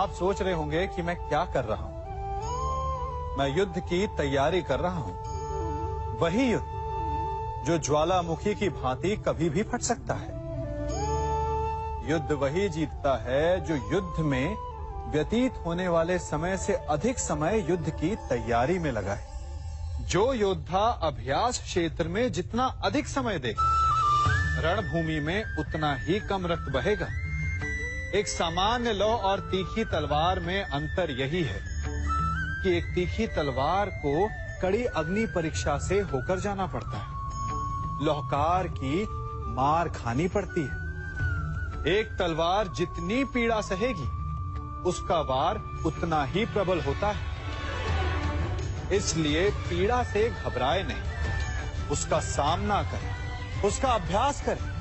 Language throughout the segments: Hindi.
आप सोच रहे होंगे कि मैं क्या कर रहा हूं। मैं युद्ध की तैयारी कर रहा हूं। वही युद्ध जो ज्वालामुखी की भांति कभी भी फट सकता है। युद्ध वही जीतता है जो युद्ध में व्यतीत होने वाले समय से अधिक समय युद्ध की तैयारी में लगाए। जो योद्धा अभ्यास क्षेत्र में जितना अधिक समय दे, रणभूमि में उतना ही कम रक्त बहेगा। एक सामान्य लौह और तीखी तलवार में अंतर यही है कि एक तीखी तलवार को कड़ी अग्नि परीक्षा से होकर जाना पड़ता है। लौहकार की मार खानी पड़ती है। एक तलवार जितनी पीड़ा सहेगी, उसका वार उतना ही प्रबल होता है। इसलिए पीड़ा से घबराए नहीं, उसका सामना करें, उसका अभ्यास करें,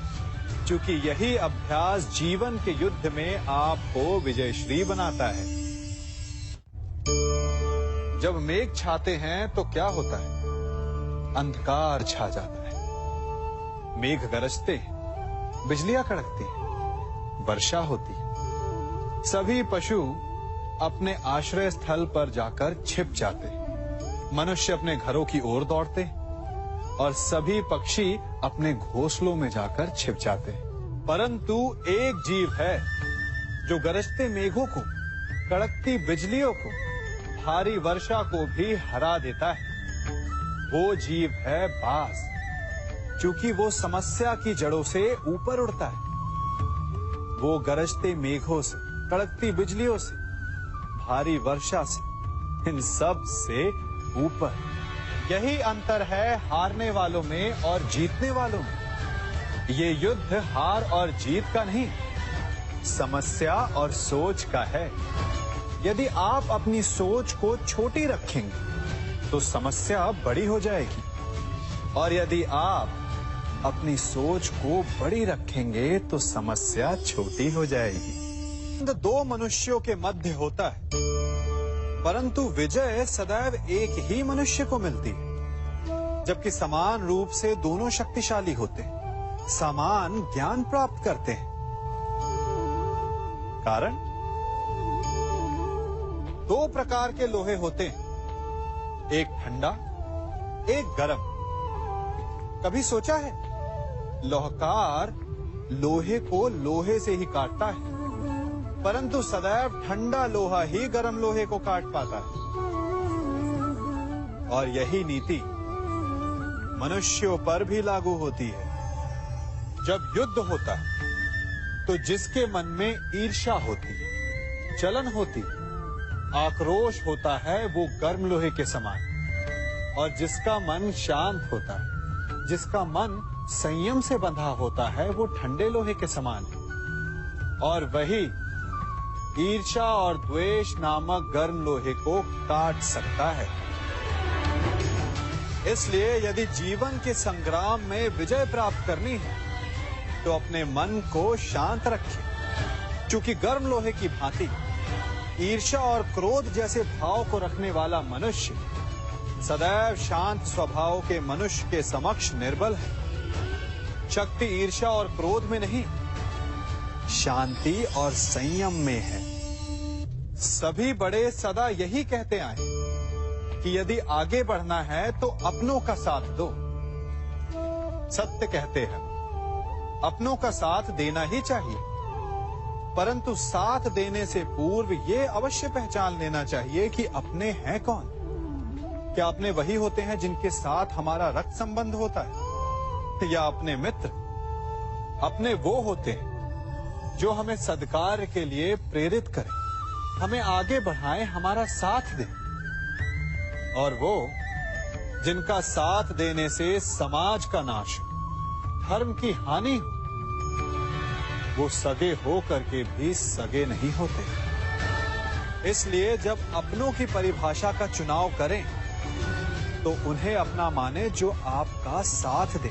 क्योंकि यही अभ्यास जीवन के युद्ध में आपको विजयश्री बनाता है। जब मेघ छाते हैं तो क्या होता है? अंधकार छा जाता है। मेघ गरजते हैं, बिजलियां कड़कती हैं, वर्षा होती है। सभी पशु अपने आश्रय स्थल पर जाकर छिप जाते हैं। मनुष्य अपने घरों की ओर दौड़ते हैं और सभी पक्षी अपने घोंसलों में जाकर छिप जाते हैं। परंतु एक जीव है जो गरजते मेघों को, कड़कती बिजलियों को, भारी वर्षा को भी हरा देता है। वो जीव है बाज, क्योंकि वो समस्या की जड़ों से ऊपर उड़ता है। वो गरजते मेघों से, कड़कती बिजलियों से, भारी वर्षा से, इन सब से ऊपर। यही अंतर है हारने वालों में और जीतने वालों में। ये युद्ध हार और जीत का नहीं, समस्या और सोच का है। यदि आप अपनी सोच को छोटी रखेंगे तो समस्या बड़ी हो जाएगी, और यदि आप अपनी सोच को बड़ी रखेंगे तो समस्या छोटी हो जाएगी। दो मनुष्यों के मध्य होता है, परंतु विजय सदैव एक ही मनुष्य को मिलती है। जबकि समान रूप से दोनों शक्तिशाली होते हैं, समान ज्ञान प्राप्त करते हैं। कारण, दो प्रकार के लोहे होते हैं, एक ठंडा, एक गर्म। कभी सोचा है? लौहकार लोहे को लोहे से ही काटता है, परंतु सदैव ठंडा लोहा ही गर्म लोहे को काट पाता है। और यही नीति मनुष्यों पर भी लागू होती है। जब युद्ध होता है तो जिसके मन में ईर्ष्या होती है, जलन होती है, आक्रोश होता है, वो गर्म लोहे के समान। और जिसका मन शांत होता है, जिसका मन संयम से बंधा होता है, वो ठंडे लोहे के समान है। और वही ईर्ष्या और द्वेष नामक गर्म लोहे को काट सकता है। इसलिए यदि जीवन के संग्राम में विजय प्राप्त करनी है तो अपने मन को शांत रखें, क्योंकि गर्म लोहे की भांति ईर्ष्या और क्रोध जैसे भाव को रखने वाला मनुष्य सदैव शांत स्वभाव के मनुष्य के समक्ष निर्बल है। शक्ति ईर्ष्या और क्रोध में नहीं, शांति और संयम में है। सभी बड़े सदा यही कहते आए कि यदि आगे बढ़ना है तो अपनों का साथ दो। सत्य कहते हैं, अपनों का साथ देना ही चाहिए, परंतु साथ देने से पूर्व ये अवश्य पहचान लेना चाहिए कि अपने हैं कौन। क्या अपने वही होते हैं जिनके साथ हमारा रक्त संबंध होता है, या अपने मित्र? अपने वो होते हैं जो हमें सद्कार्य के लिए प्रेरित करें, हमें आगे बढ़ाएं, हमारा साथ दें। और वो जिनका साथ देने से समाज का नाश हो, धर्म की हानि हो, वो सगे हो करके भी सगे नहीं होते। इसलिए जब अपनों की परिभाषा का चुनाव करें तो उन्हें अपना माने जो आपका साथ दे।